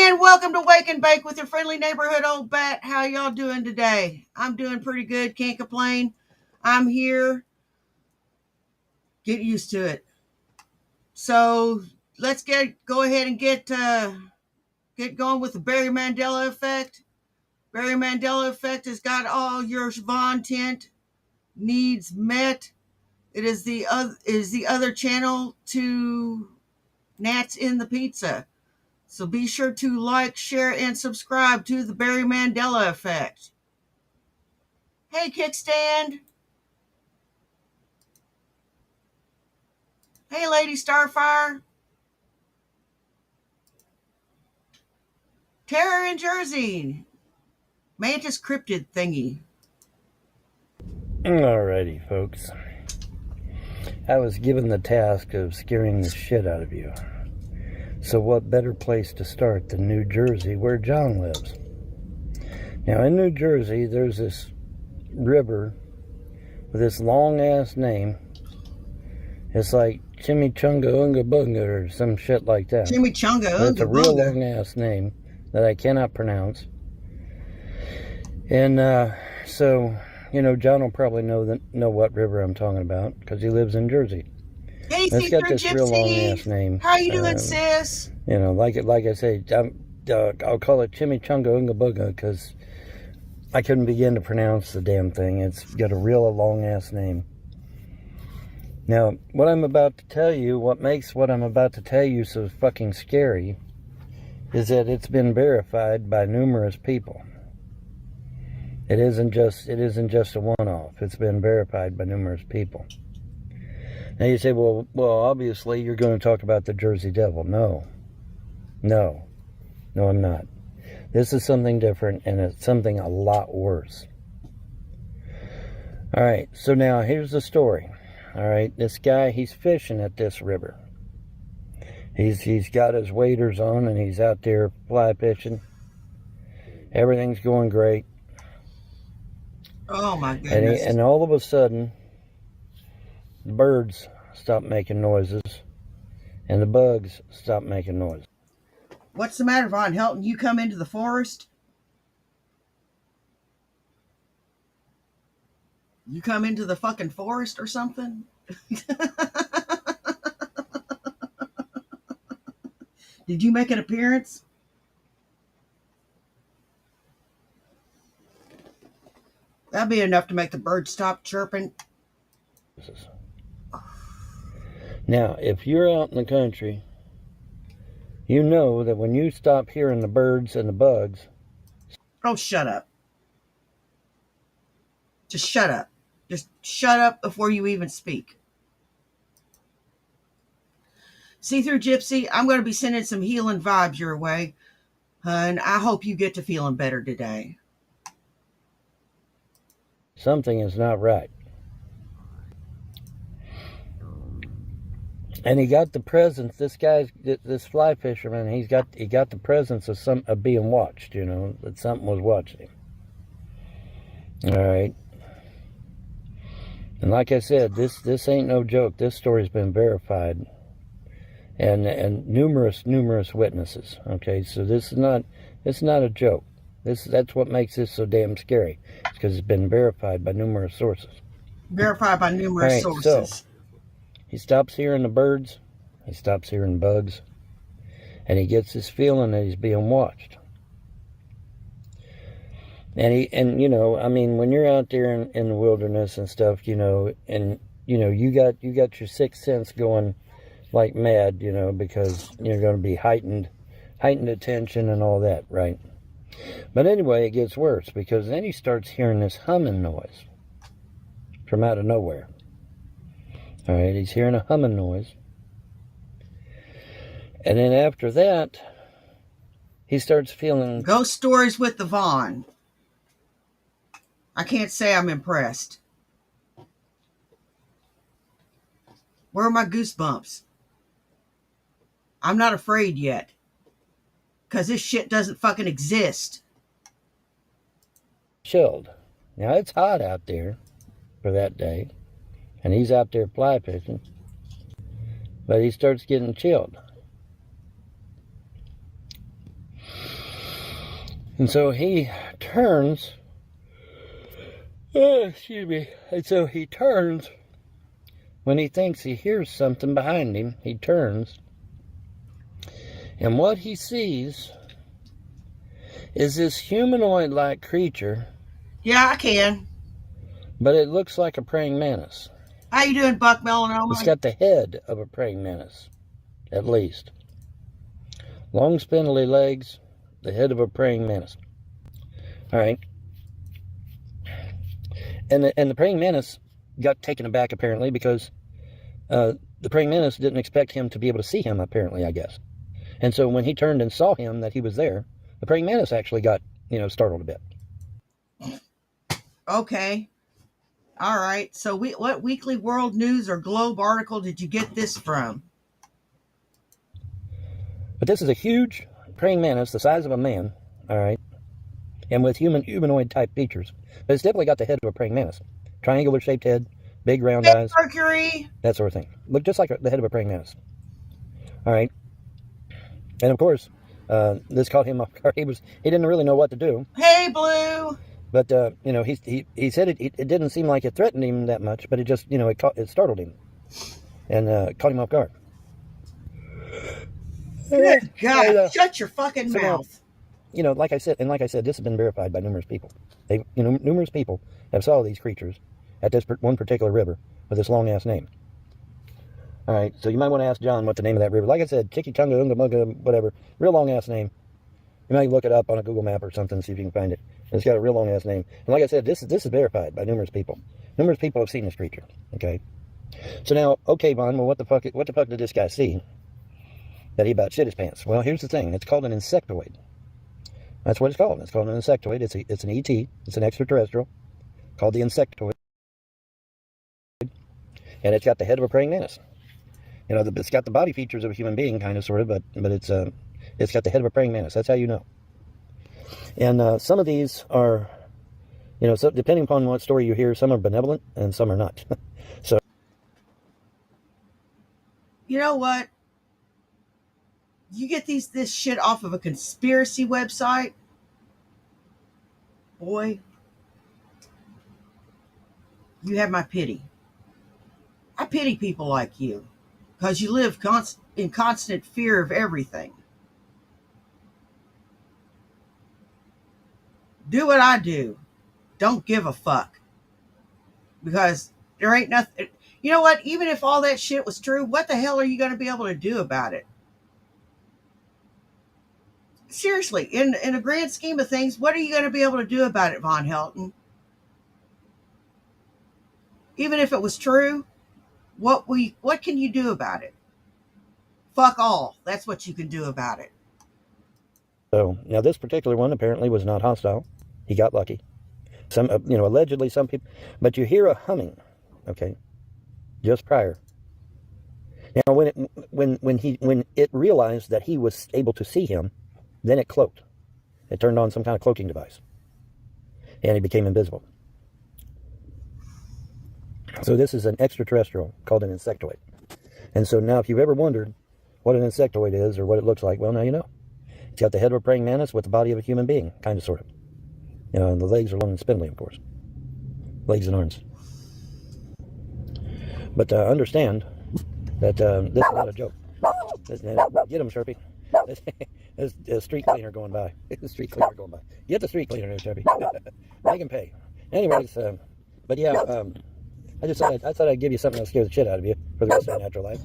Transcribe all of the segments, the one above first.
And welcome to Wake and Bake with your friendly neighborhood old bat. How y'all doing today? I'm doing pretty good. Can't complain. I'm here. Get used to it. So let's go ahead and get going with the Barry Mandela effect. Barry Mandela effect has got all your content needs met. It is the other channel to Nats in the Pizza. So be sure to like, share, and subscribe to the Barry Mandela effect. Hey, Kickstand. Hey, Lady Starfire. Terror in Jersey. Mantis cryptid thingy. Alrighty, folks. I was given the task of scaring the shit out of you. So what better place to start than New Jersey, where John lives? Now, in New Jersey, there's this river with this long-ass name. It's like Chimichunga Unga Bunga or some shit like that. Chimichunga Unga Bunga. It's a real long-ass name that I cannot pronounce. And so, you know, John will probably know what river I'm talking about because he lives in Jersey. Hey, it's got this real long-ass name. How you doing, sis? You know, like I say, I'll call it Chimichunga Unga Bunga because I couldn't begin to pronounce the damn thing. It's got a real long-ass name. Now, what I'm about to tell you, what makes what I'm about to tell you so fucking scary is that it's been verified by numerous people. It isn't just a one-off. It's been verified by numerous people. Now you say, well, obviously you're going to talk about the Jersey Devil. No, I'm not. This is something different, and it's something a lot worse. All right, so now here's the story. All right, this guy, he's fishing at this river. He's got his waders on, and he's out there fly fishing. Everything's going great. Oh my goodness! And all of a sudden, the birds stop making noises, and the bugs stop making noises. What's the matter, Von Helton? You come into the forest? You come into the fucking forest or something? Did you make an appearance? That'd be enough to make the birds stop chirping. Now, if you're out in the country, you know that when you stop hearing the birds and the bugs... Oh, shut up. Just shut up. Just shut up before you even speak. See-Through Gypsy, I'm going to be sending some healing vibes your way. And I hope you get to feeling better today. Something is not right. And he got the presence. This fly fisherman. He got the presence of being watched. You know, that something was watching him. All right. And like I said, this ain't no joke. This story's been verified, and numerous witnesses. Okay, so it's not a joke. That's what makes this so damn scary. It's because it's been verified by numerous sources. Verified by numerous sources. So, he stops hearing the birds, he stops hearing bugs, and he gets this feeling that he's being watched. And you know, I mean, when you're out there in the wilderness and stuff, you know, and you know, you got your sixth sense going like mad, you know, because you're going to be heightened attention and all that, right? But anyway, it gets worse because then he starts hearing this humming noise from out of nowhere. All right, he's hearing a humming noise. And then after that, he starts feeling... Ghost stories with the Vaughn. I can't say I'm impressed. Where are my goosebumps? I'm not afraid yet. Because this shit doesn't fucking exist. Chilled. Now, it's hot out there for that day. And he's out there fly fishing. But he starts getting chilled. And so he turns. Excuse me. And so he turns when he thinks he hears something behind him. He turns. And what he sees is this humanoid-like creature. Yeah, I can. But it looks like a praying mantis. How you doing, Buck Melanoma? It's got the head of a praying mantis, at least. Long spindly legs, the head of a praying mantis. All right. And the praying mantis got taken aback, apparently, because the praying mantis didn't expect him to be able to see him, apparently, I guess. And so when he turned and saw him, that he was there, the praying mantis actually got, startled a bit. Okay. All right. So what Weekly World News or Globe article did you get this from? But this is a huge praying mantis, the size of a man, all right, and with humanoid-type features. But it's definitely got the head of a praying mantis. Triangular-shaped head, big round eyes. Mercury. That sort of thing. Look just like the head of a praying mantis. All right. And, of course, this caught him off guard. He didn't really know what to do. Hey, Blue. But, he said it didn't seem like it threatened him that much, but it just, it startled him and caught him off guard. Good God, shut your fucking mouth. Now, like I said, this has been verified by numerous people. Numerous people have saw these creatures at this one particular river with this long-ass name. All right, so you might want to ask John what the name of that river. Like I said, Chikitunga, Unga Munga, whatever. Real long-ass name. You might look it up on a Google map or something, see if you can find it. It's got a real long-ass name. And like I said, this is verified by numerous people. Numerous people have seen this creature, okay? So now, okay, Vaughn, well, what the fuck did this guy see that he about shit his pants? Well, here's the thing. It's called an insectoid. That's what it's called. It's called an insectoid. It's an ET. It's an extraterrestrial called the insectoid. And it's got the head of a praying mantis. It's got the body features of a human being, kind of, sort of, but it's got the head of a praying mantis. That's how you know. And some of these are, so depending upon what story you hear, some are benevolent and some are not. So, you know what? You get this shit off of a conspiracy website, boy, you have my pity. I pity people like you because you live in constant fear of everything. Do what I do. Don't give a fuck. Because there ain't nothing. You know what? Even if all that shit was true, what the hell are you going to be able to do about it? Seriously, in a grand scheme of things, what are you going to be able to do about it, Von Helton? Even if it was true, what can you do about it? Fuck all. That's what you can do about it. So now this particular one apparently was not hostile. He got lucky. Some, allegedly some people, but you hear a humming, okay, just prior. Now when it realized that he was able to see him, then it cloaked. It turned on some kind of cloaking device, and he became invisible. So this is an extraterrestrial called an insectoid. And so now if you've ever wondered what an insectoid is or what it looks like, well, now you know. It's got the head of a praying mantis with the body of a human being, kind of, sort of. And the legs are long and spindly, of course. Legs and arms. But understand that this is not a joke. Get him, Sharpie. There's a street cleaner going by. The street cleaner going by. Get the street cleaner, Sharpie. Make him pay. Anyways, but yeah, I thought I'd give you something that'll scare the shit out of you for the rest of your natural life.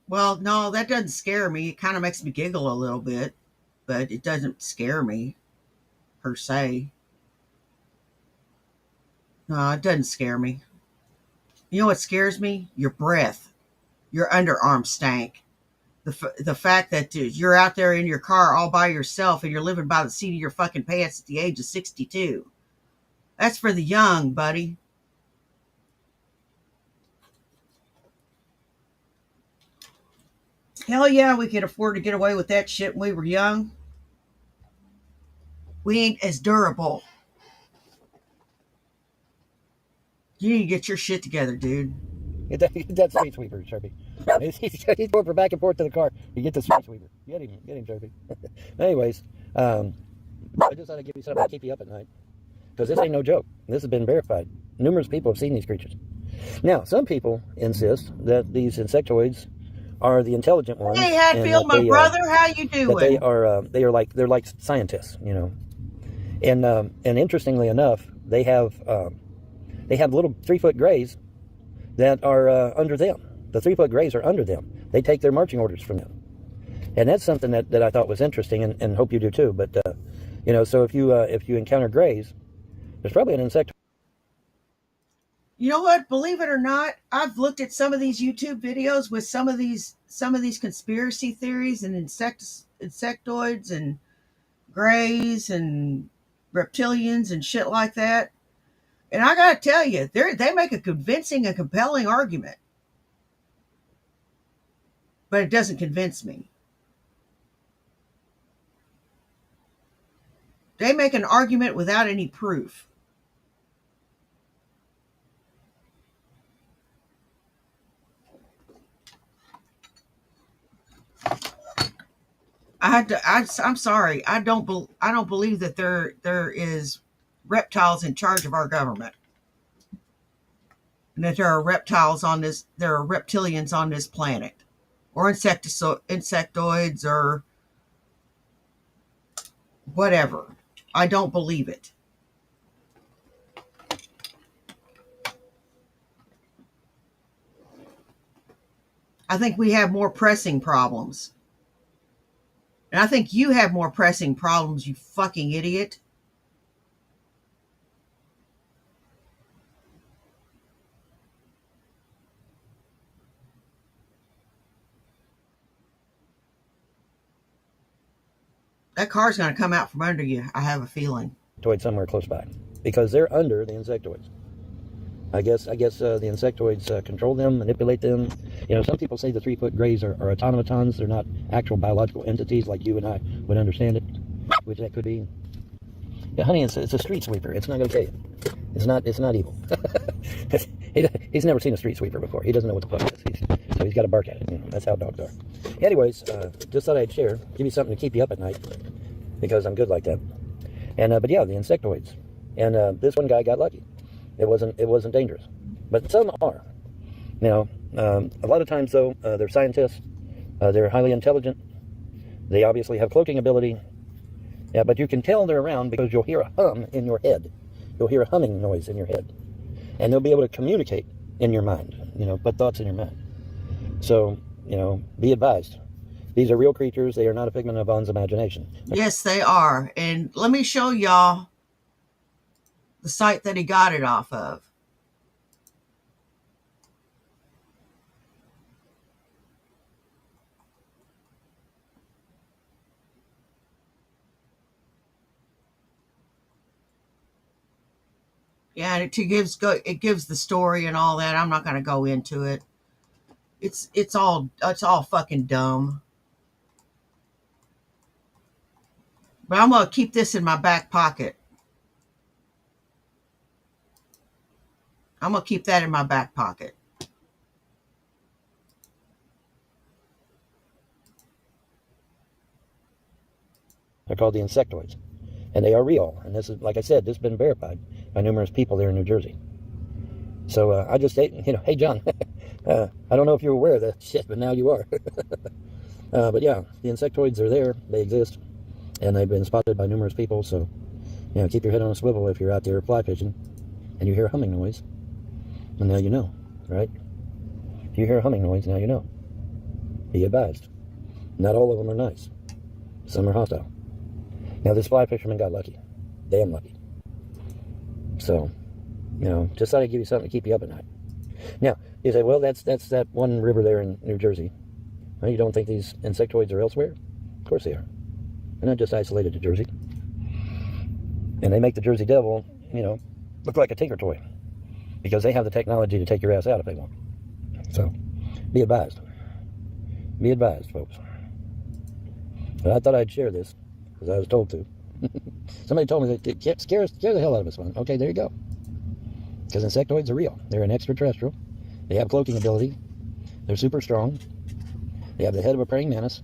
Well, no, that doesn't scare me. It kind of makes me giggle a little bit, but it doesn't scare me per se. No, it doesn't scare me. You know what scares me? Your breath, your underarm stank. The fact that you're out there in your car all by yourself and you're living by the seat of your fucking pants at the age of 62. That's for the young, buddy. Hell yeah, we could afford to get away with that shit when we were young. We ain't as durable. You need to get your shit together, dude. Get that street sweeper, Sharpie. He's going for back and forth to the car. You get the street sweeper. Get him, Sharpie. Anyways, I just thought I'd give you something to keep you up at night. Because this ain't no joke. This has been verified. Numerous people have seen these creatures. Now, some people insist that these insectoids are the intelligent ones. Hey, Hatfield, my brother, how you doing? That they're like scientists, you know. And interestingly enough, they have little 3-foot grays that are under them. The 3-foot grays are under them. They take their marching orders from them. And that's something that I thought was interesting, and hope you do too. But you know, so if you encounter grays, there's probably an insect. You know what? Believe it or not, I've looked at some of these YouTube videos with some of these conspiracy theories and insectoids and grays and reptilians and shit like that. And I gotta tell you, they make a convincing and compelling argument, but it doesn't convince me. They make an argument without any proof. I'm sorry. I don't believe that there is reptiles in charge of our government, and that there are reptilians on this planet, or insectoids, or whatever. I don't believe it. I think we have more pressing problems. And I think you have more pressing problems, you fucking idiot. That car's going to come out from under you, I have a feeling. Somewhere close by, because they're under the insectoids. I guess the insectoids control them, manipulate them. You know, some people say the 3-foot grays are automatons. They're not actual biological entities like you and I would understand it, which that could be. Yeah, honey, it's a street sweeper. It's not going to kill you. It's not evil. He's never seen a street sweeper before. He doesn't know what the fuck it is. So he's got to bark at it. You know, that's how dogs are. Anyways, just thought I'd share, give you something to keep you up at night, because I'm good like that. And but yeah, the insectoids. And this one guy got lucky. It wasn't dangerous, but some are. You know, a lot of times though, they're scientists. They're highly intelligent. They obviously have cloaking ability. Yeah, but you can tell they're around because you'll hear a hum in your head. You'll hear a humming noise in your head, and they'll be able to communicate in your mind. You know, put thoughts in your mind. So, you know, be advised. These are real creatures. They are not a figment of Vaughn's imagination. Yes, they are. And let me show y'all the site that he got it off of. Yeah, and it gives the story and all that. I'm not going to go into it. It's all fucking dumb. But I'm going to keep this in my back pocket. I'm going to keep that in my back pocket. They're called the insectoids, and they are real. And this is, like I said, this has been verified by numerous people there in New Jersey. So I just say, you know, hey John, I don't know if you're aware of that shit, but now you are. But yeah, the insectoids are there. They exist, and they've been spotted by numerous people. So, you know, keep your head on a swivel if you're out there fly fishing, and you hear a humming noise. And now you know, right? If you hear a humming noise, now you know. Be advised. Not all of them are nice. Some are hostile. Now, this fly fisherman got lucky. Damn lucky. So, you know, just thought I'd give you something to keep you up at night. Now, you say, well, that's that one river there in New Jersey. Well, you don't think these insectoids are elsewhere? Of course they are. They're not just isolated to Jersey. And they make the Jersey Devil, you know, look like a tinker toy, because they have the technology to take your ass out if they want. So, be advised. Be advised, folks. But I thought I'd share this, because I was told to. Somebody told me that it scare the hell out of us. Okay, there you go. Because insectoids are real. They're an extraterrestrial. They have cloaking ability. They're super strong. They have the head of a praying mantis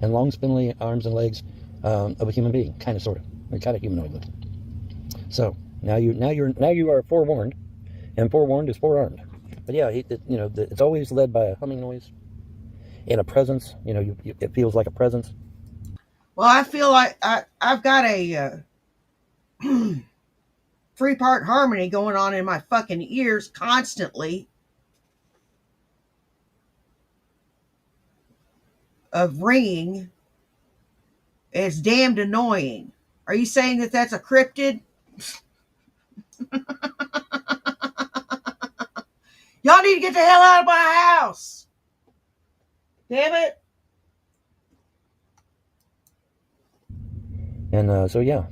and long, spindly arms and legs of a human being, kind of, sort of. They're kind of humanoid looking. So now you are forewarned, and forewarned is forearmed. But yeah, it's always led by a humming noise and a presence. It feels like a presence. Well, I feel like I've got a 3-part harmony going on in my fucking ears constantly of ringing. It's damned annoying. Are you saying that that's a cryptid? Y'all need to get the hell out of my house. Damn it. And so yeah,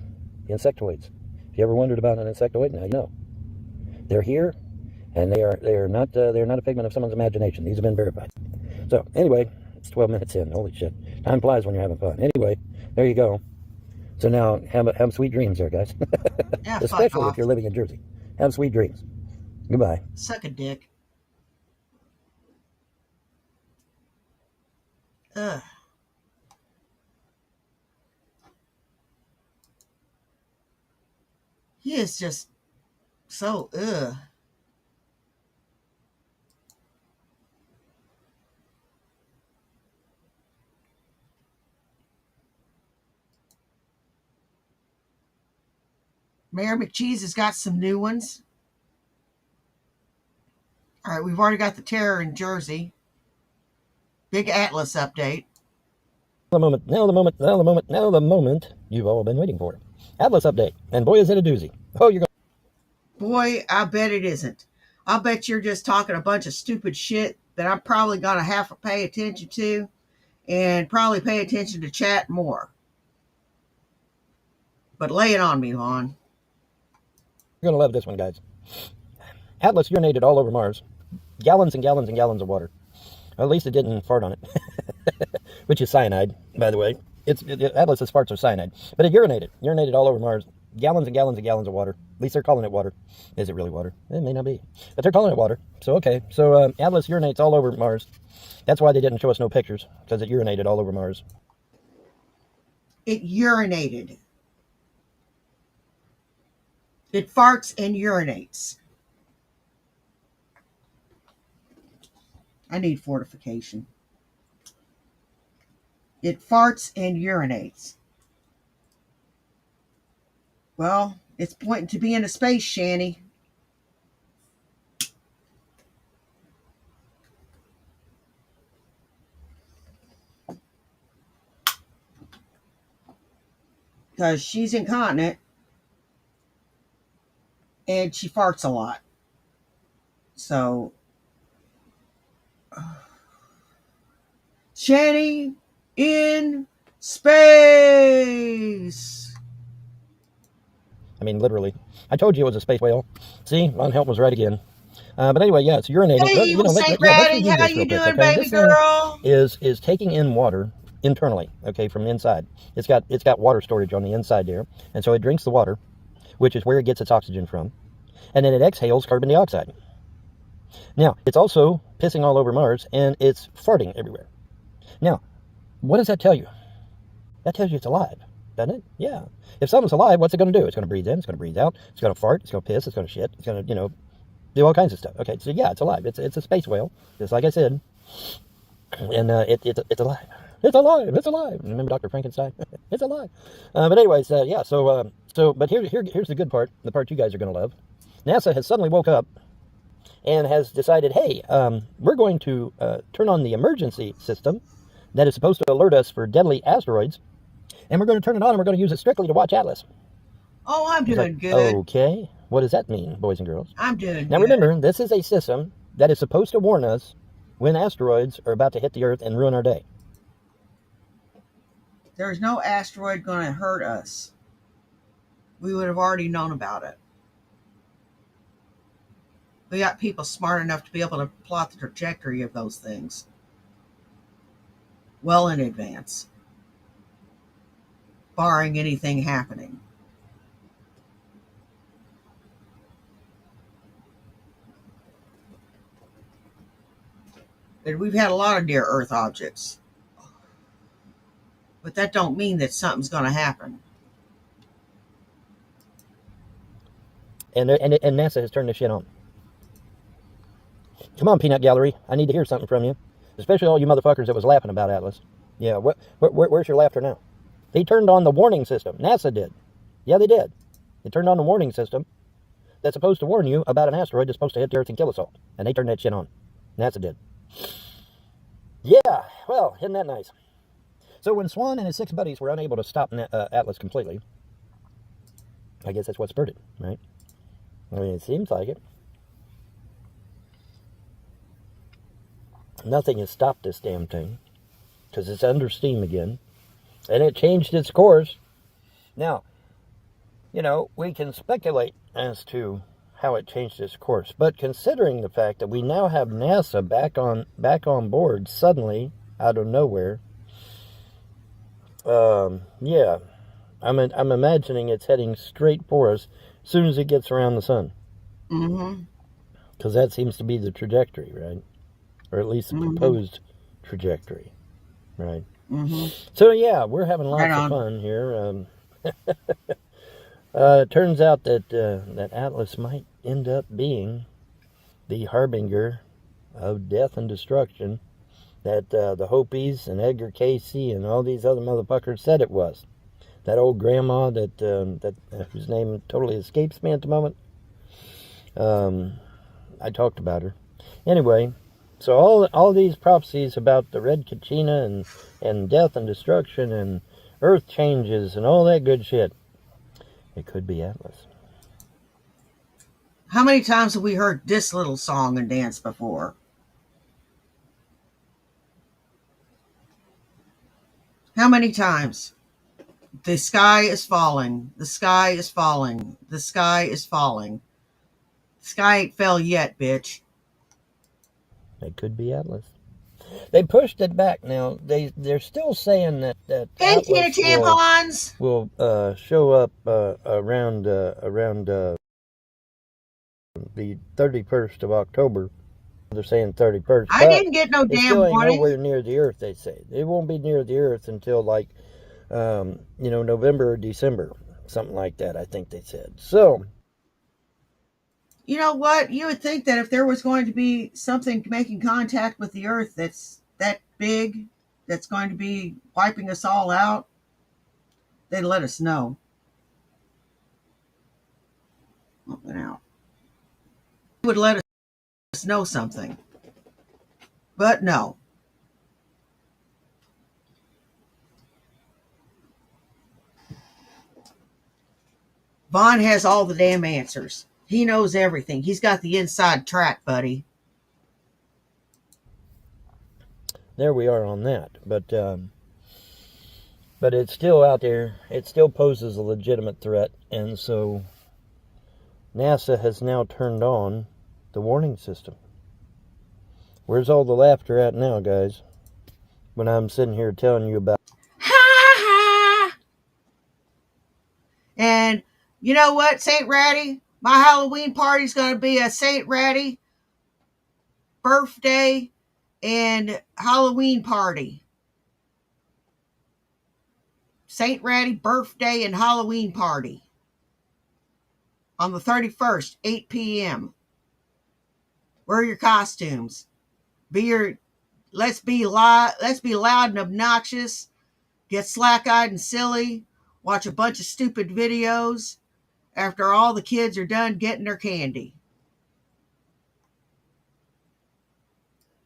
insectoids. If you ever wondered about an insectoid, now you know. They're here, and they are not a figment of someone's imagination. These have been verified. So anyway, it's 12 minutes in. Holy shit, time flies when you're having fun. Anyway, there you go. So now have sweet dreams there, guys. Yeah, Especially if you're living in Jersey. Have sweet dreams. Goodbye. Suck a dick. Ugh. He is just so ugh. Mayor McCheese has got some new ones. All right, we've already got the terror in Jersey. Big Atlas update. Now the moment you've all been waiting for. Atlas update. And boy, is it a doozy. Oh, you're going. Boy, I bet it isn't. I'll bet you're just talking a bunch of stupid shit that I'm probably going to have to pay attention to and probably pay attention to chat more. But lay it on me, Lon. You're going to love this one, guys. Atlas urinated all over Mars. Gallons and gallons and gallons of water. Well, at least it didn't fart on it. Which is cyanide, by the way. Atlas's farts are cyanide. But it urinated all over Mars. Gallons and gallons and gallons of water. At least they're calling it water. Is it really water? It may not be. But they're calling it water. So, okay. So, Atlas urinates all over Mars. That's why they didn't show us no pictures. Because it urinated all over Mars. It urinated. It farts and urinates. I need fortification. It farts and urinates. Well, it's pointing to be in a space shanty. Because she's incontinent and she farts a lot. So, shanty in space. I mean, literally. I told you it was a space whale. See, Von Help was right again. But anyway, yeah, it's urinating. Hey, Let's Ratty, review how this you real quick, doing, okay? baby This girl? thing is taking in water internally, okay, from inside. It's got water storage on the inside there, and so it drinks the water, which is where it gets its oxygen from, and then it exhales carbon dioxide. Now, it's also pissing all over Mars, and it's farting everywhere. Now, what does that tell you? That tells you it's alive, doesn't it? Yeah. If something's alive, what's it going to do? It's going to breathe in, it's going to breathe out, it's going to fart, it's going to piss, it's going to shit, it's going to, do all kinds of stuff. Okay, so yeah, it's alive. It's a space whale, just like I said. And it's alive. It's alive. It's alive. Remember Dr. Frankenstein? It's alive. But anyways, yeah. But here's the good part. The part you guys are going to love. NASA has suddenly woke up and has decided, hey, we're going to turn on the emergency system that is supposed to alert us for deadly asteroids, and we're going to turn it on and we're going to use it strictly to watch Atlas. Oh, I'm doing good. Okay. What does that mean, boys and girls? I'm doing Now good. remember, this is a system that is supposed to warn us when asteroids are about to hit the Earth and ruin our day. There's no asteroid going to hurt us. We would have already known about it. We got people smart enough to be able to plot the trajectory of those things well in advance, barring anything happening. And we've had a lot of near Earth objects. But that don't mean that something's going to happen. And NASA has turned this shit on. Come on, Peanut Gallery. I need to hear something from you. Especially all you motherfuckers that was laughing about Atlas. Yeah, where's your laughter now? They turned on the warning system. NASA did. Yeah, they did. They turned on the warning system that's supposed to warn you about an asteroid that's supposed to hit the Earth and kill us all. And they turned that shit on. NASA did. Yeah, well, isn't that nice? So when Swan and his 6 buddies were unable to stop Atlas completely, I guess that's what spurred it, right? I mean, it seems like it. Nothing has stopped this damn thing because it's under steam again. And it changed its course. Now, you know, we can speculate as to how it changed its course. But considering the fact that we now have NASA back on board suddenly, out of nowhere, yeah, I'm imagining it's heading straight for us as soon as it gets around the sun. Mm-hmm. Because that seems to be the trajectory, right? Or at least the proposed trajectory, right? Mm-hmm. So yeah, we're having lots of fun here. It turns out that that Atlas might end up being the harbinger of death and destruction that the Hopis and Edgar Casey and all these other motherfuckers said it was. That old grandma that whose name totally escapes me at the moment. I talked about her. Anyway, so all these prophecies about the Red Kachina and death and destruction and earth changes and all that good shit, it could be Atlas. How many times have we heard this little song and dance before? How many times? The sky is falling. The sky is falling. The sky is falling. The sky ain't fell yet, bitch. It could be Atlas. They pushed it back now. They're still saying that And Tina tampons will show up around the 31st of October. They're saying 31st. I didn't get no damn still ain't warning. nowhere near the Earth. They say it won't be near the Earth until like November or December, something like that. I think they said so. You know what? You would think that if there was going to be something making contact with the Earth that's that big, that's going to be wiping us all out, they'd let us know. Open out. They would let us know something. But no. Vaughn has all the damn answers. He knows everything. He's got the inside track, buddy. There we are on that. But it's still out there. It still poses a legitimate threat. And so NASA has now turned on the warning system. Where's all the laughter at now, guys? When I'm sitting here telling you about... Ha ha! And you know what, St. Ratty? My Halloween party's going to be a St. Ratty birthday and Halloween party. St. Ratty birthday and Halloween party. On the 31st, 8 p.m. Wear your costumes. Let's be loud and obnoxious. Get slack-eyed and silly. Watch a bunch of stupid videos after all the kids are done getting their candy.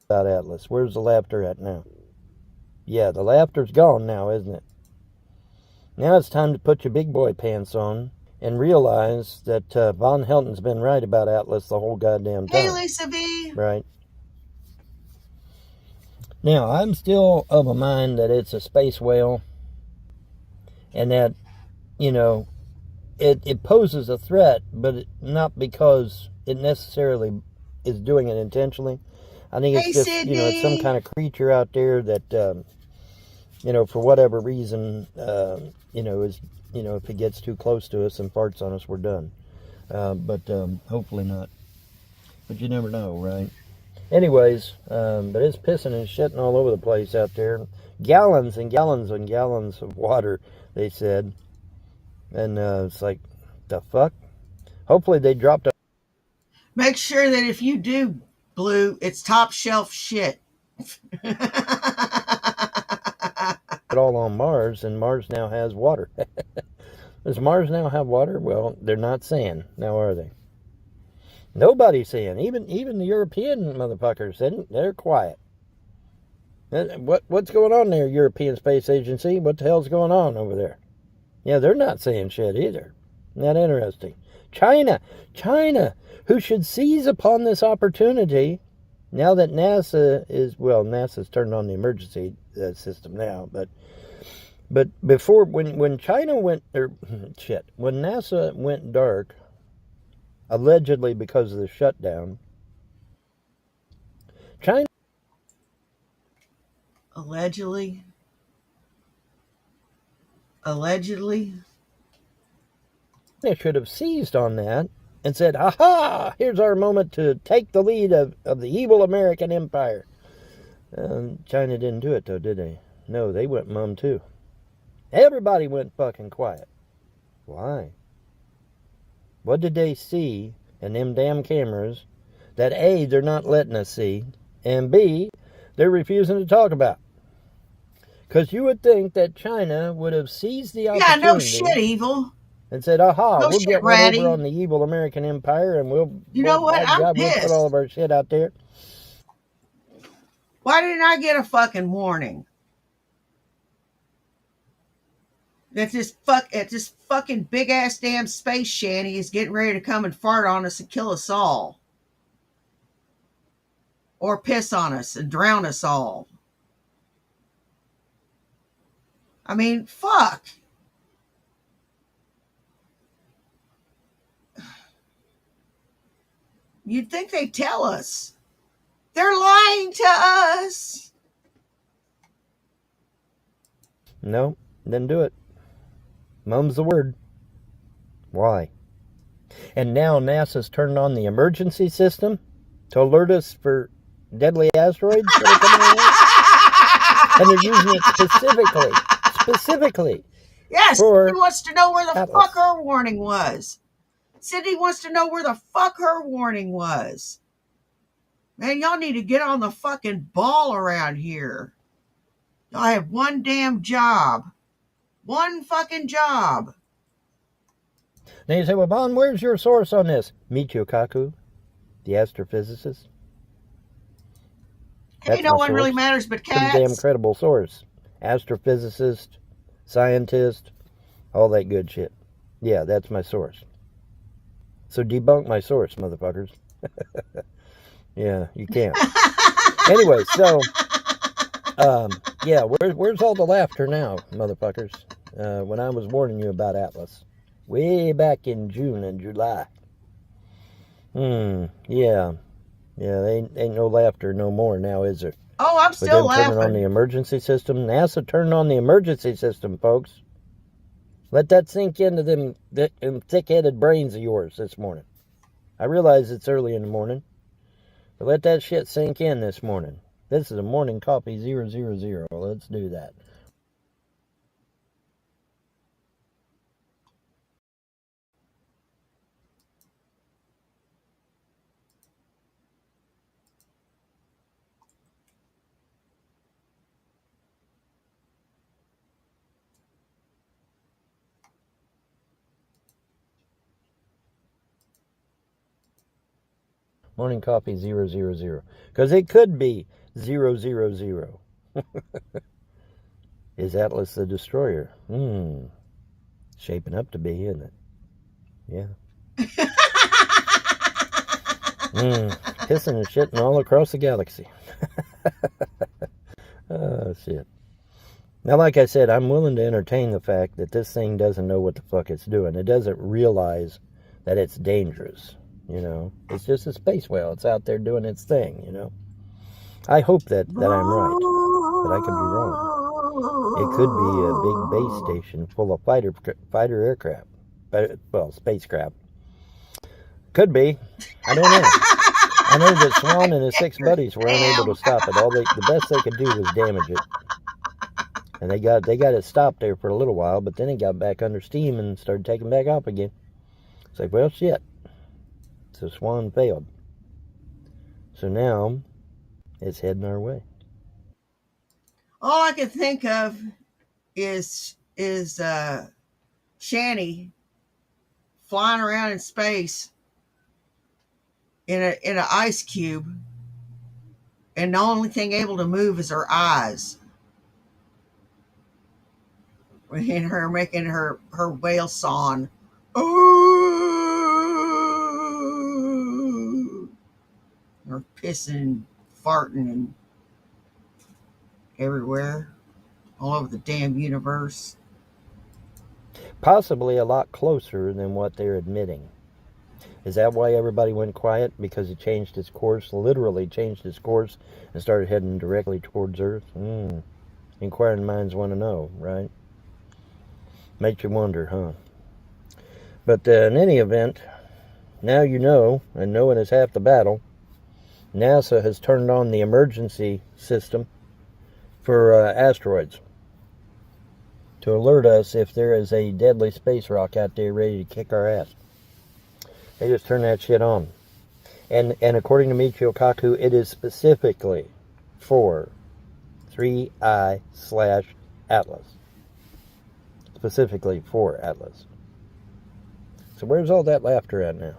About Atlas. Where's the laughter at now? Yeah, the laughter's gone now, isn't it? Now it's time to put your big boy pants on and realize that Von Helton's been right about Atlas the whole goddamn time. Hey, Lisa V. Right. Now, I'm still of a mind that it's a space whale and that, it poses a threat, but not because it necessarily is doing it intentionally. I think it's just, it's some kind of creature out there that, for whatever reason, is, if it gets too close to us and farts on us, we're done. But hopefully not. But you never know, right? Anyways, but it's pissing and shitting all over the place out there. Gallons and gallons and gallons of water, they said. And it's like, the fuck? Hopefully they dropped Make sure that if you do blue, it's top shelf shit. it all on Mars, and Mars now has water. Does Mars now have water? Well, they're not saying. Now are they? Nobody's saying. Even the European motherfuckers, they're quiet. What's going on there, European Space Agency? What the hell's going on over there? Yeah, they're not saying shit either. Not interesting. China, who should seize upon this opportunity now that NASA's turned on the emergency system now, but before, when China went, when NASA went dark, allegedly because of the shutdown, China Allegedly. They should have seized on that and said, aha, here's our moment to take the lead of the evil American empire. China didn't do it, though, did they? No, they went mum, too. Everybody went fucking quiet. Why? What did they see in them damn cameras that A, they're not letting us see, and B, they're refusing to talk about? Because you would think that China would have seized the opportunity. Yeah, no shit, evil. And said, aha, No we'll shit, get Ratty. over on the evil American empire, and we'll I'm we'll pissed. put all of our shit out there. Why didn't I get a fucking warning? That this fucking big ass damn space shanty is getting ready to come and fart on us and kill us all. Or piss on us and drown us all. I mean, fuck. You'd think they'd tell us. They're lying to us. No, didn't do it. Mum's the word. Why? And now NASA's turned on the emergency system to alert us for deadly asteroids that are coming along. And they're using it specifically. Yes, Cindy wants to know where the Atlas. fuck her warning was. Cindy wants to know where the fuck her warning was. Man, y'all need to get on the fucking ball around here. Y'all have one damn job. One fucking job. Now you say, well, Bon, where's your source on this? Michio Kaku, the astrophysicist. Hey, no one really matters but cats. Pretty damn credible source. Astrophysicist, scientist, all that good shit. Yeah, that's my source. So debunk my source, motherfuckers. Yeah, you can't. Anyway, so, yeah, where's all the laughter now, motherfuckers? When I was warning you about Atlas. Way back in June and July. Yeah. Yeah, they ain't no laughter no more now, is there? Oh, I'm still laughing. Turning on the emergency system. NASA turned on the emergency system, folks. Let that sink into them thick-headed brains of yours this morning. I realize it's early in the morning, but let that shit sink in this morning. This is a morning coffee 000. Let's do that. Morning coffee 000. Because it could be 000. Is Atlas the Destroyer? Shaping up to be, isn't it? Yeah. Pissing and shitting all across the galaxy. Oh, shit. Now, like I said, I'm willing to entertain the fact that this thing doesn't know what the fuck it's doing. It doesn't realize that it's dangerous. You know, it's just a space whale. It's out there doing its thing, you know. I hope that I'm right, but I could be wrong. It could be a big base station full of fighter aircraft. Well, spacecraft. Could be. I don't know. I know that Swan and his 6 buddies were unable to stop it. The best they could do was damage it. And they got it stopped there for a little while, but then it got back under steam and started taking back off again. It's like, well, shit. So Swan failed. So now it's heading our way. All I can think of is Shanny flying around in space in an ice cube, and the only thing able to move is her eyes. And her making her whale song. Ooh! Or pissing, farting, and everywhere, all over the damn universe. Possibly a lot closer than what they're admitting. Is that why everybody went quiet? Because it changed its course, literally changed its course, and started heading directly towards Earth? Inquiring minds want to know, right? Makes you wonder, huh? But in any event, now you know, and knowing is half the battle. NASA has turned on the emergency system for asteroids to alert us if there is a deadly space rock out there ready to kick our ass. They just turn that shit on. And according to Michio Kaku, it is specifically for 3I/Atlas. Specifically for Atlas. So where's all that laughter at now?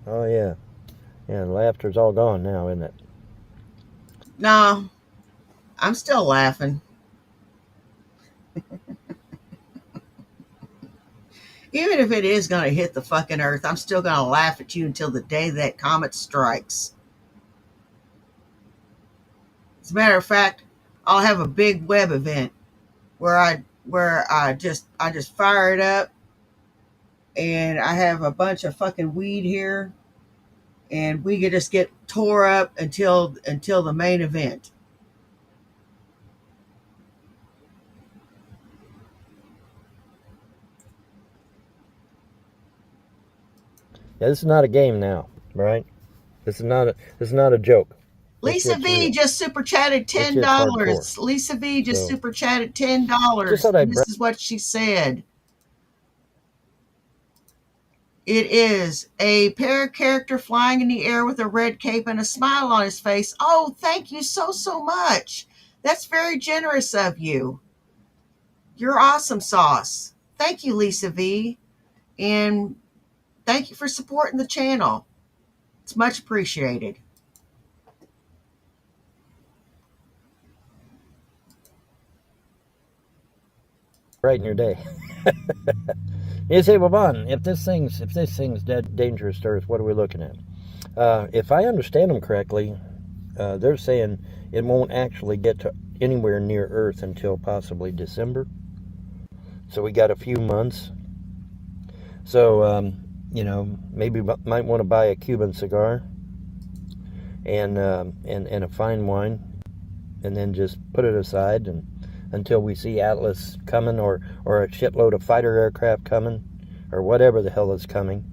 Oh, yeah. Yeah, the laughter's all gone now, isn't it? No, I'm still laughing. Even if it is going to hit the fucking Earth, I'm still going to laugh at you until the day that comet strikes. As a matter of fact, I'll have a big web event where I just fire it up, and I have a bunch of fucking weed here, and we could just get tore up until the main event. Yeah, this is not a game now, right? This is not a joke. Lisa V just super chatted $10. Lisa V just super chatted $10. This is what she said. It is a parrot character flying in the air with a red cape and a smile on his face. Oh, thank you so much. That's very generous of you. You're awesome sauce. Thank you, Lisa V. And thank you for supporting the channel. It's much appreciated. Right in your day. You say, well, Bon, if this thing's dead dangerous to Earth, what are we looking at? If I understand them correctly, they're saying it won't actually get to anywhere near Earth until possibly December. So we got a few months. So maybe might want to buy a Cuban cigar and a fine wine, and then just put it aside and until we see Atlas coming or a shitload of fighter aircraft coming or whatever the hell is coming.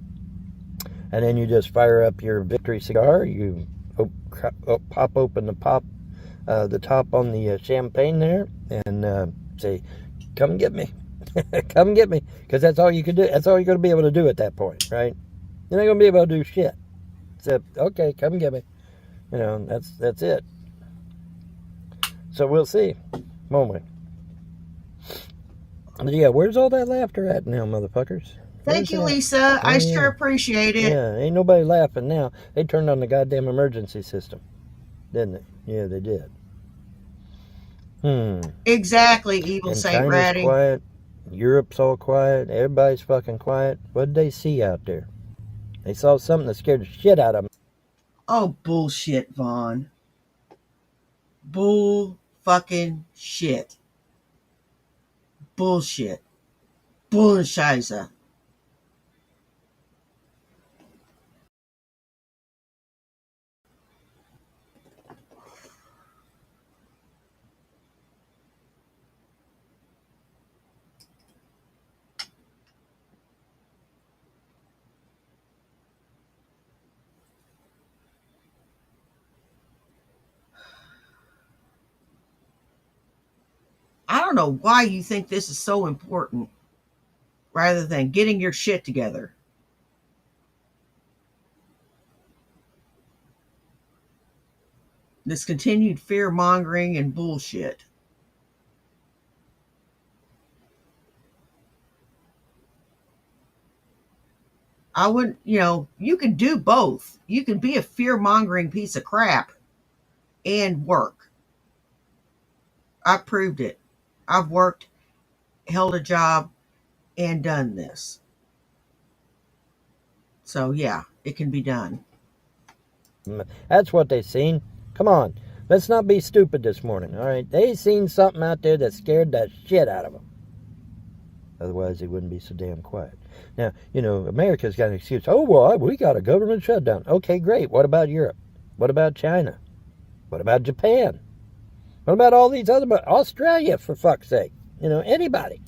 And then you just fire up your victory cigar, you pop open the top on the champagne there, and say, come get me. Come get me. Because that's all you can do. That's all you're going to be able to do at that point, right? You're not going to be able to do shit. Except, okay, come get me. That's it. So we'll see. Moment. Yeah, where's all that laughter at now, motherfuckers? Thank you, Lisa. I sure appreciate it. Yeah, ain't nobody laughing now. They turned on the goddamn emergency system, didn't they? Yeah, they did. Exactly, evil and Saint China's Ratty. Quiet. Europe's all quiet. Everybody's fucking quiet. What did they see out there? They saw something that scared the shit out of them. Oh, bullshit, Vaughn. Bull fucking shit. Bullshit. Bullscheiße. don't know why you think this is so important rather than getting your shit together. This continued fear mongering and bullshit. I wouldn't, you can do both. You can be a fear mongering piece of crap and work. I proved it. I've worked, held a job, and done this. So, yeah, it can be done. That's what they seen. Come on. Let's not be stupid this morning, all right? They seen something out there that scared the shit out of them. Otherwise, they wouldn't be so damn quiet. Now, America's got an excuse. Oh, well, we got a government shutdown. Okay, great. What about Europe? What about China? What about Japan? What about all these other... Australia, for fuck's sake. Anybody.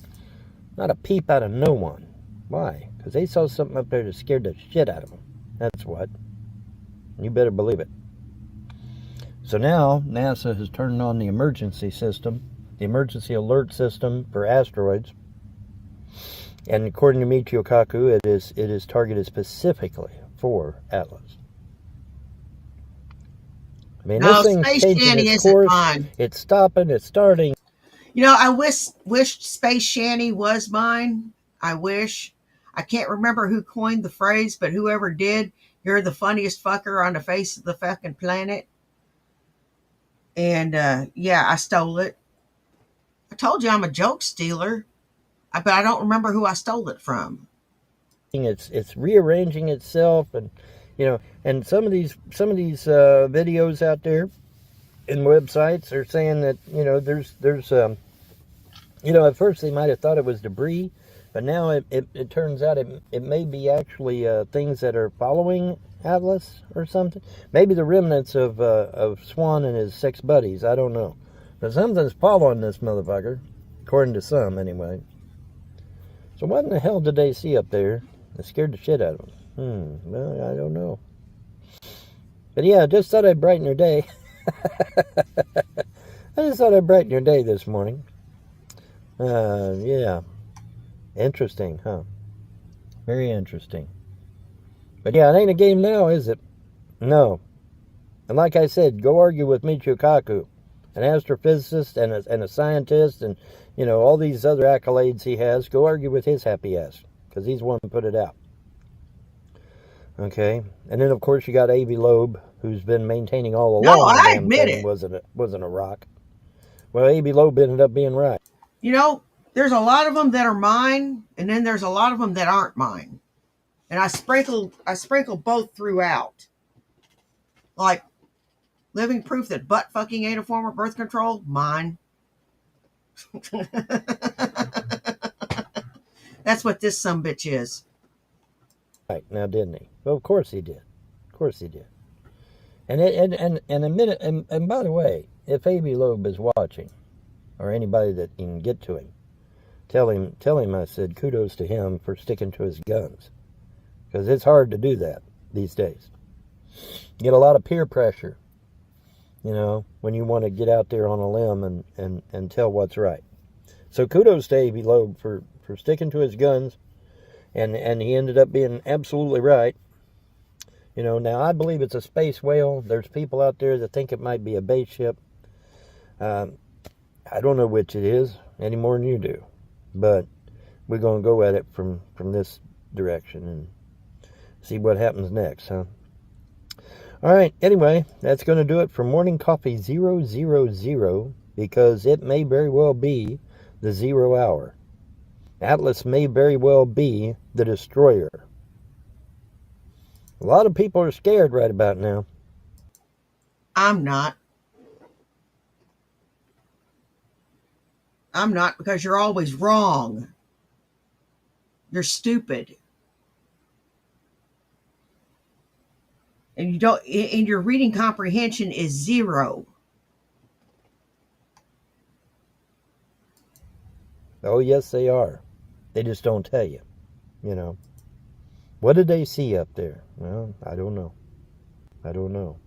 Not a peep out of no one. Why? Because they saw something up there that scared the shit out of them. That's what. You better believe it. So now, NASA has turned on the emergency system, the emergency alert system for asteroids. And according to Michio Kaku, it is targeted specifically for Atlas. I mean, this thing's changing its course. It's stopping. It's starting. I wished Space Shanny was mine. I wish. I can't remember who coined the phrase, but whoever did, you're the funniest fucker on the face of the fucking planet. And, I stole it. I told you I'm a joke stealer, but I don't remember who I stole it from. It's rearranging itself, and and some of these videos out there and websites are saying that there's at first they might have thought it was debris, but now it turns out it may be actually things that are following Atlas or something. Maybe the remnants of Swan and his 6 buddies. I don't know, but something's following this motherfucker, according to some anyway. So what in the hell did they see up there that scared the shit out of them? Well, I don't know. But yeah, I just thought I'd brighten your day. I just thought I'd brighten your day this morning. Yeah. Interesting, huh? Very interesting. But yeah, it ain't a game now, is it? No. And like I said, go argue with Michio Kaku, an astrophysicist and a scientist, and all these other accolades he has. Go argue with his happy ass, because he's the one who put it out. Okay, and then of course you got A.B. Loeb, who's been maintaining all along. No, I admit it wasn't a rock. Well, A.B. Loeb ended up being right. There's a lot of them that are mine, and then there's a lot of them that aren't mine, and I sprinkle both throughout. Like living proof that butt fucking ain't a form of birth control, mine. That's what this sumbitch is. Right now, didn't he? Well, of course he did. Of course he did. And a minute. And by the way, if A.B. Loeb is watching, or anybody that can get to him, tell him I said kudos to him for sticking to his guns, because it's hard to do that these days. You get a lot of peer pressure, when you want to get out there on a limb and tell what's right. So kudos to A.B. Loeb for sticking to his guns, and he ended up being absolutely right. Now I believe it's a space whale. There's people out there that think it might be a base ship. I don't know which it is any more than you do, but we're going to go at it from this direction and see what happens next, huh? All right, anyway, that's going to do it for Morning Coffee 000, because it may very well be the 0 hour. Atlas may very well be the destroyer. A lot of people are scared right about now. I'm not. I'm not, because you're always wrong. You're stupid. And and your reading comprehension is 0. Oh, yes, they are. They just don't tell you, What did they see up there? Well, I don't know.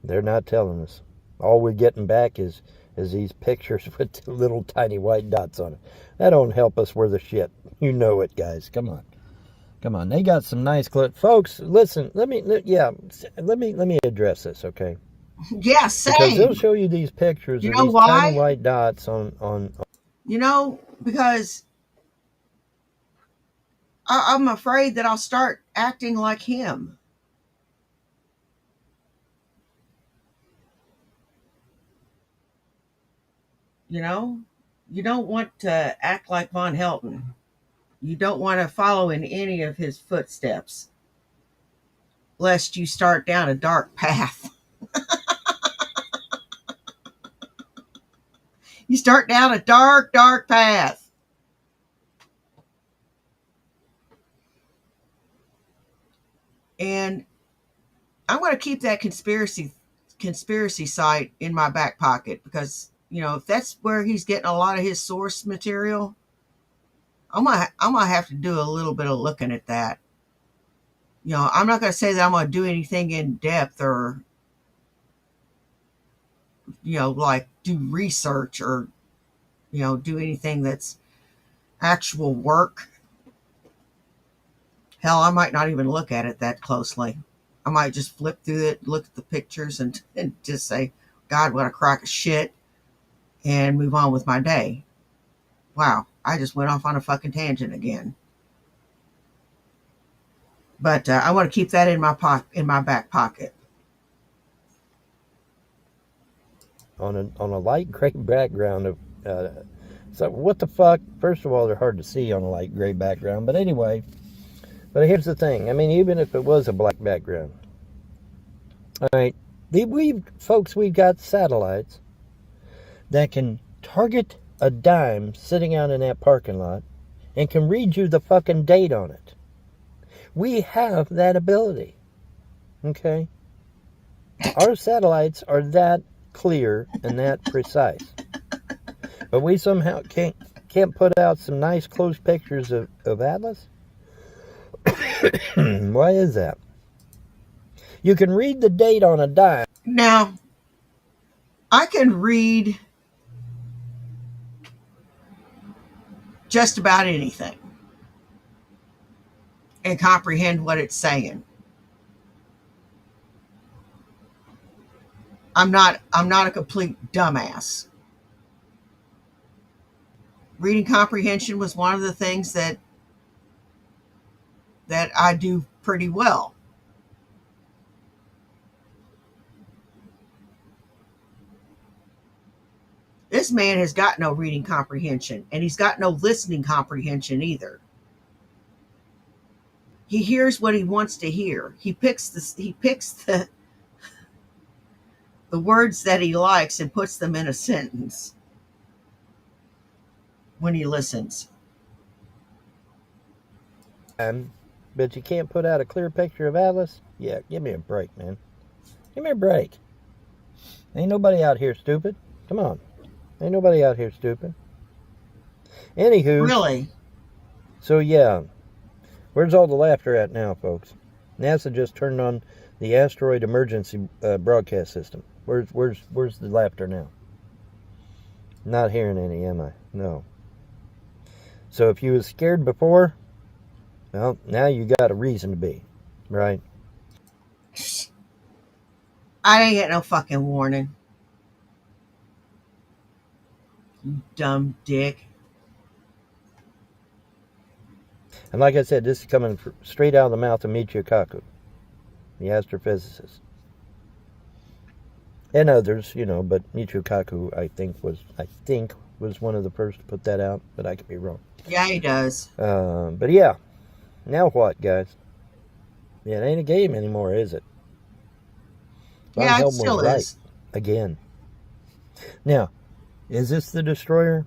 They're not telling us. All we're getting back is is these pictures with the little tiny white dots on it. That don't help us worth a shit. You know it, guys. Come on. Come on. They got some nice clothes. Folks, listen, let me address this, okay? Yeah, Because they'll same. show you these pictures You of know these tiny why? white dots on You know, because I'm afraid that I'll start acting like him. You know, you don't want to act like Von Helton. You don't want to follow in any of his footsteps, lest you start down a dark path. You start down a dark, dark path. And I'm going to keep that conspiracy site in my back pocket because, if that's where he's getting a lot of his source material, I'm gonna have to do a little bit of looking at that. I'm not gonna say that I'm gonna do anything in depth or like do research or do anything that's actual work. Hell, I might not even look at it that closely. I might just flip through it, look at the pictures, and just say, God, what a crock of shit, and move on with my day. Wow, I just went off on a fucking tangent again. But I want to keep that in my back pocket. on a light gray background of so what the fuck? First of all, they're hard to see on a light gray background. But anyway, but here's the thing. I mean, even if it was a black background, all right, we've got satellites that can target a dime sitting out in that parking lot and can read you the fucking date on it. We have that ability. Okay? Our satellites are that clear and that precise. But we somehow can't put out some nice close pictures of Atlas? Why is that? You can read the date on a dime. Now, I can read just about anything and comprehend what it's saying. I'm not a complete dumbass. Reading comprehension was one of the things that I do pretty well. This man has got no reading comprehension, and he's got no listening comprehension either. He hears what he wants to hear. He picks the words that he likes and puts them in a sentence when he listens. But you can't put out a clear picture of Atlas? Yeah, give me a break, man. Give me a break. Ain't nobody out here stupid. Come on. Ain't nobody out here stupid. Anywho. Really? So, yeah. Where's all the laughter at now, folks? NASA just turned on the asteroid emergency broadcast system. Where's the laughter now? Not hearing any, am I? No. So if you was scared before, well, now you got a reason to be, right? I didn't get no fucking warning. You dumb dick. And like I said, this is coming straight out of the mouth of Michio Kaku, the astrophysicist. And others, but Michio Kaku, I think was one of the first to put that out, but I could be wrong. Yeah, he does. But yeah, now what, guys? Yeah, it ain't a game anymore, is it? Yeah, it still is. Again. Now, is this the destroyer?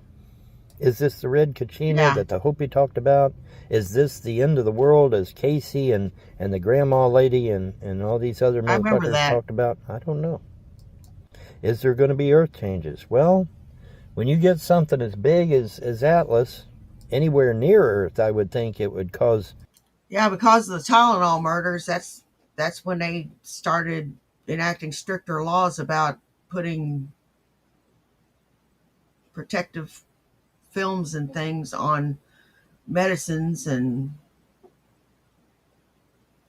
Is this the red Kachina that the Hopi talked about? Is this the end of the world as Casey and the grandma lady and all these other motherfuckers talked about? I don't know. Is there going to be earth changes? Well, when you get something as big as Atlas anywhere near Earth, I would think it would cause... Yeah, because of the Tylenol murders, that's when they started enacting stricter laws about putting protective films and things on medicines and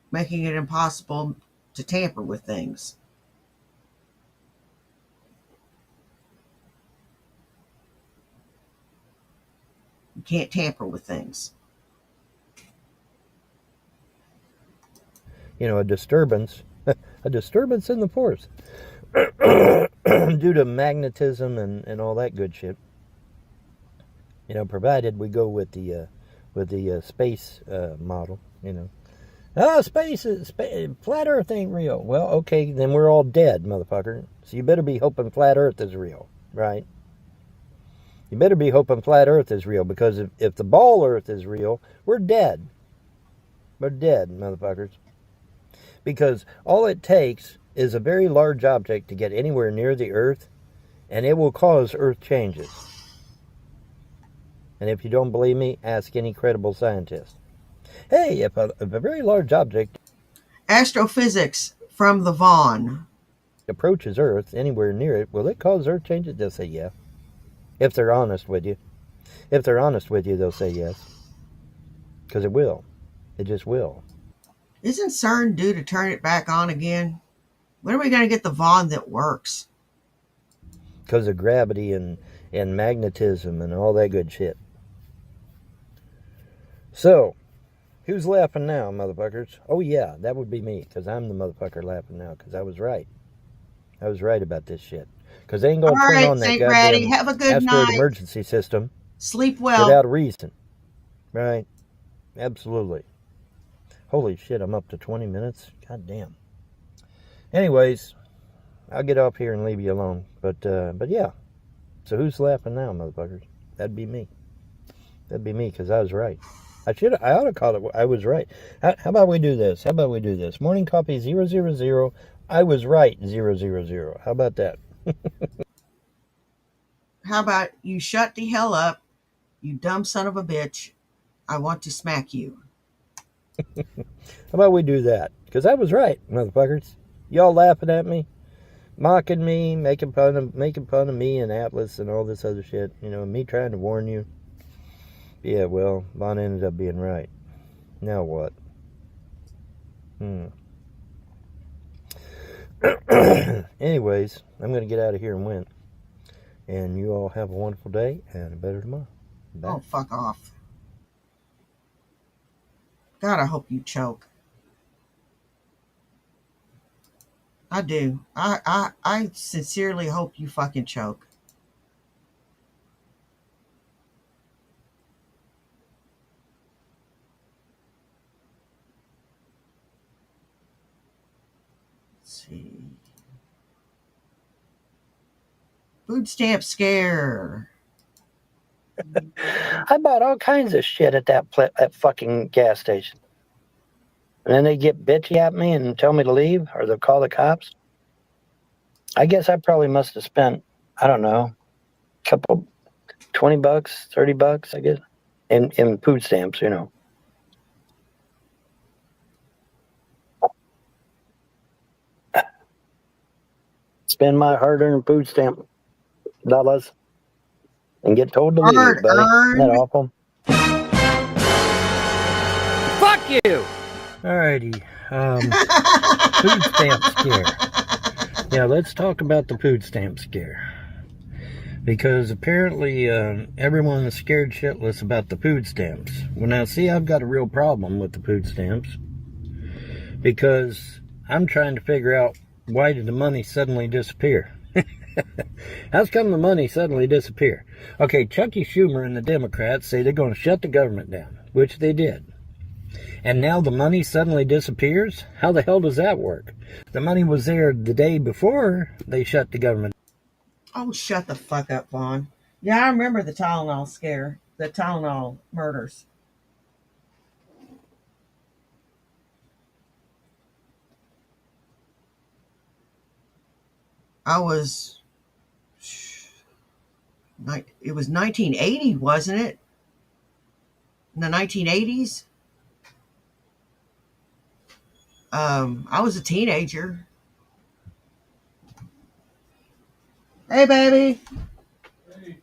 making it impossible to tamper with things. You can't tamper with things. A disturbance, a disturbance in the force due to magnetism and all that good shit. Provided we go with the space model. Flat Earth ain't real. Well, okay, then we're all dead, motherfucker. So you better be hoping flat Earth is real, right? You better be hoping flat Earth is real, because if the ball Earth is real, we're dead. We're dead, motherfuckers. Because all it takes is a very large object to get anywhere near the Earth, and it will cause Earth changes. And if you don't believe me, ask any credible scientist. Hey, if a very large object Astrophysics from the Vaughn. approaches Earth anywhere near it, will it cause Earth changes? They'll say yeah. If they're honest with you. If they're honest with you, they'll say yes. Because it will. It just will. Isn't CERN due to turn it back on again? When are we going to get the Vaughn that works? Because of gravity and magnetism and all that good shit. So, who's laughing now, motherfuckers? Oh yeah, that would be me, because I'm the motherfucker laughing now, because I was right. I was right about this shit. Because they ain't going to turn on that St. goddamn Ratty, have a good asteroid night. emergency system Sleep well. without a reason. Right? Absolutely. Holy shit, I'm up to 20 minutes? God damn. Anyways, I'll get off here and leave you alone. But yeah. So who's laughing now, motherfuckers? That'd be me. That'd be me, because I was right. I ought to call it I was right. How about we do this? Morning coffee 000. I was right 000. How about that? How about you shut the hell up, you dumb son of a bitch. I want to smack you. How about we do that? Because I was right, motherfuckers. Y'all laughing at me, mocking me, making fun of me and Atlas and all this other shit. Me trying to warn you. Yeah, well, Vaughn ended up being right. Now what? Anyways, I'm going to get out of here and win. And you all have a wonderful day and a better tomorrow. Bye. Oh, fuck off. God, I hope you choke. I do. I sincerely hope you fucking choke. Let's see. Food stamp scare. I bought all kinds of shit at that fucking gas station. And then they get bitchy at me and tell me to leave, or they'll call the cops. I guess I probably must have spent, I don't know, a couple, $20, $30, I guess, in food stamps, Spend my hard-earned food stamp dollars and get told to leave, buddy. Isn't that awful? Fuck you! Alrighty. Food stamp scare. Yeah, let's talk about the food stamp scare. Because apparently everyone is scared shitless about the food stamps. Well, now, see, I've got a real problem with the food stamps. Because I'm trying to figure out, why did the money suddenly disappear? How's come the money suddenly disappear? Okay, Chucky Schumer and the Democrats say they're going to shut the government down, which they did. And now the money suddenly disappears? How the hell does that work? The money was there the day before they shut the government. Oh, shut the fuck up, Vaughn. Yeah, I remember the Tylenol scare, the Tylenol murders. It was 1980, wasn't it? In the 1980s? I was a teenager. Hey, baby. Hey.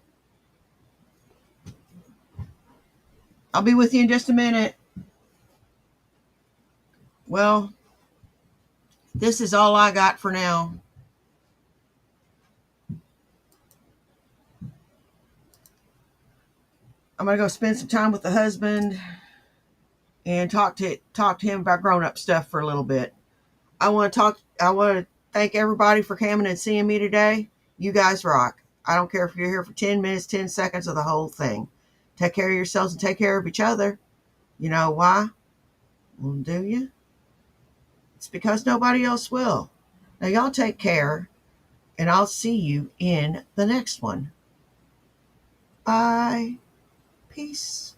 I'll be with you in just a minute. Well, this is all I got for now. I'm gonna go spend some time with the husband and talk to him about grown up stuff for a little bit. I want to thank everybody for coming and seeing me today. You guys rock. I don't care if you're here for 10 minutes, 10 seconds, or the whole thing. Take care of yourselves and take care of each other. You know why? Well, do you? It's because nobody else will. Now, y'all take care, and I'll see you in the next one. Bye. Peace.